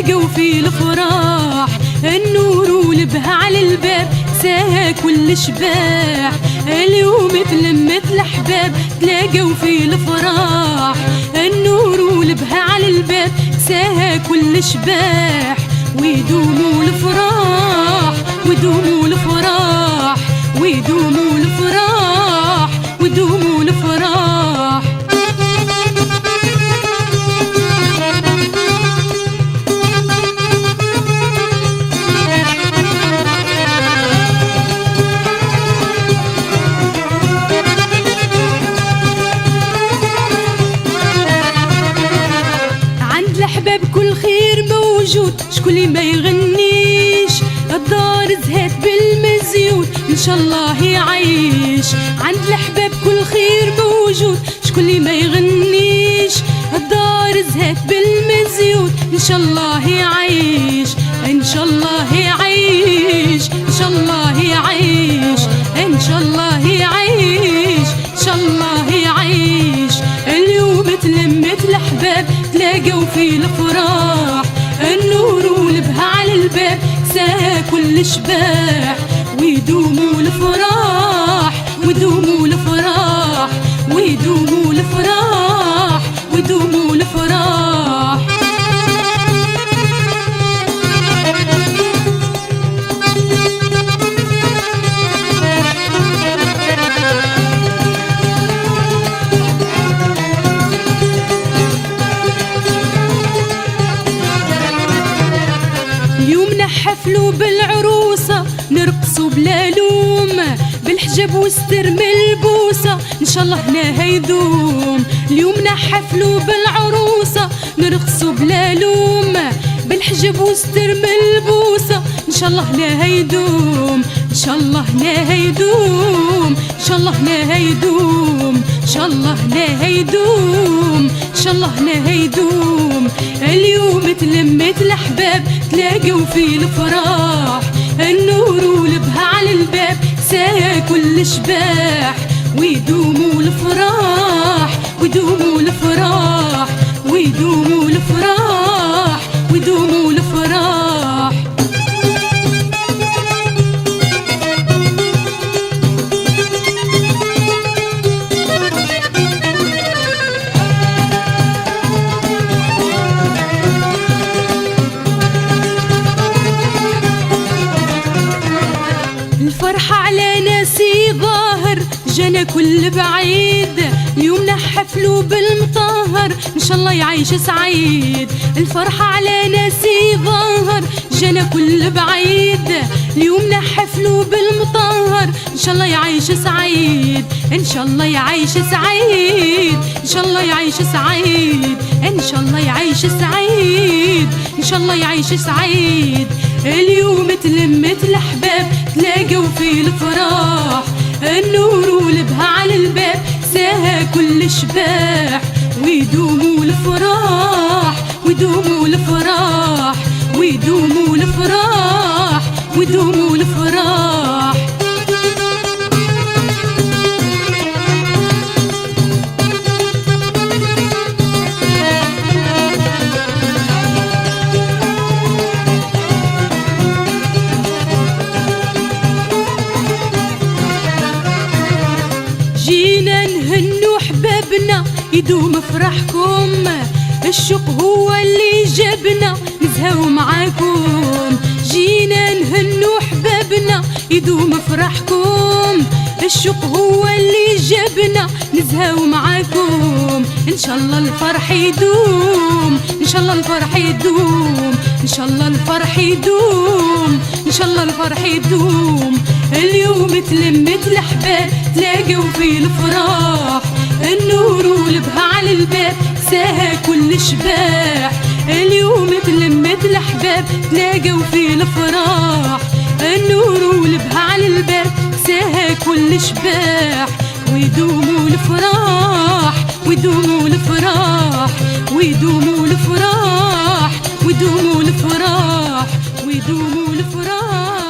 تلاقوا في الفراح النور والبهى على الباب ساها كل شباح. اليوم تلمت الأحباب تلاقوا في الفراح النور والبهى على الباب ساها كل شباح. ويدوموا الفراح ويدوموا الفراح ويدوموا الفراح ويدوموا الفراح. عند الأحباب كل خير موجود شكون ما يغنيش الدار زهات بالمزيود ان شاء الله يعيش. عند الأحباب كل خير موجود شكون ما يغنيش الدار زهات بالمزيود ان شاء الله يعيش ان شاء الله يعيش ان شاء الله يعيش ان شاء الله يعيش ان شاء الله يعيش. اليوم تلمت الأحباب تلاقوا في الفراح النور والبهى على الباب ساها كل شباح. ويدوموا الفراح ويدوموا الفراح ويدوموا الفراح ويدوموا الفراح. اليوم نحفلوا بالعروسة نرقصوا بلا لوم بالحجاب وستر من البوسة ان شاء الله هنا هيدوم. اليوم نحفلوا بالعروسة نرقصوا بلا لوم بالحجاب وستر من البوسة ان شاء الله هنا هيدوم ان شاء الله هنا هيدوم ان شاء الله هنا هيدوم ان شاء الله هنا هيدوم ان شاء الله هنا هيدوم. اليوم تلمت الأحباب تلاقوا في الفراح النور والبهى على الباب ساها كل شباح. ويدوموا الفراح ويدوموا الفراح ويدوموا الفراح ويدوموا الفراح. الفرحة على ناسي ظاهر جانا كل بعيد اليوم نحفلوا بالمطهر ان شاء الله يعيش سعيد. الفرحة على ناسي ظاهر جانا كل بعيد اليوم نحفلوا بالمطهر ان شاء الله يعيش سعيد ان شاء الله يعيش سعيد ان شاء الله يعيش سعيد ان شاء الله يعيش سعيد ان شاء الله يعيش سعيد. اليوم تلمت الأحباب تلاقوا في الفراح النور والبهى على الباب ساها كل شباح. ويدوموا الفراح ويدوموا الفراح ويدوموا الفراح ويدوموا الفراح. جينا نهنوا حبابنا يدوم فرحكم الشوق هو اللي جابنا نزهاو معاكم. جينا نهنوا حبابنا يدوم فرحكم الشوق هو اللي جابنا نزهاو معاكم. ان شاء الله الفرح يدوم ان شاء الله الفرح يدوم ان شاء الله الفرح يدوم ان شاء الله الفرح يدوم. اليوم تلمت الأحباب تلاقوا في الفراح النور والبهى على الباب ساها كل شباح. اليوم تلمت الأحباب تلاقوا في الفراح النور والبهى على الباب ساها كل شباح. ويدوموا الفراح ويدوموا الفراح ويدوموا الفراح ويدوموا الفراح ويدوموا الفراح.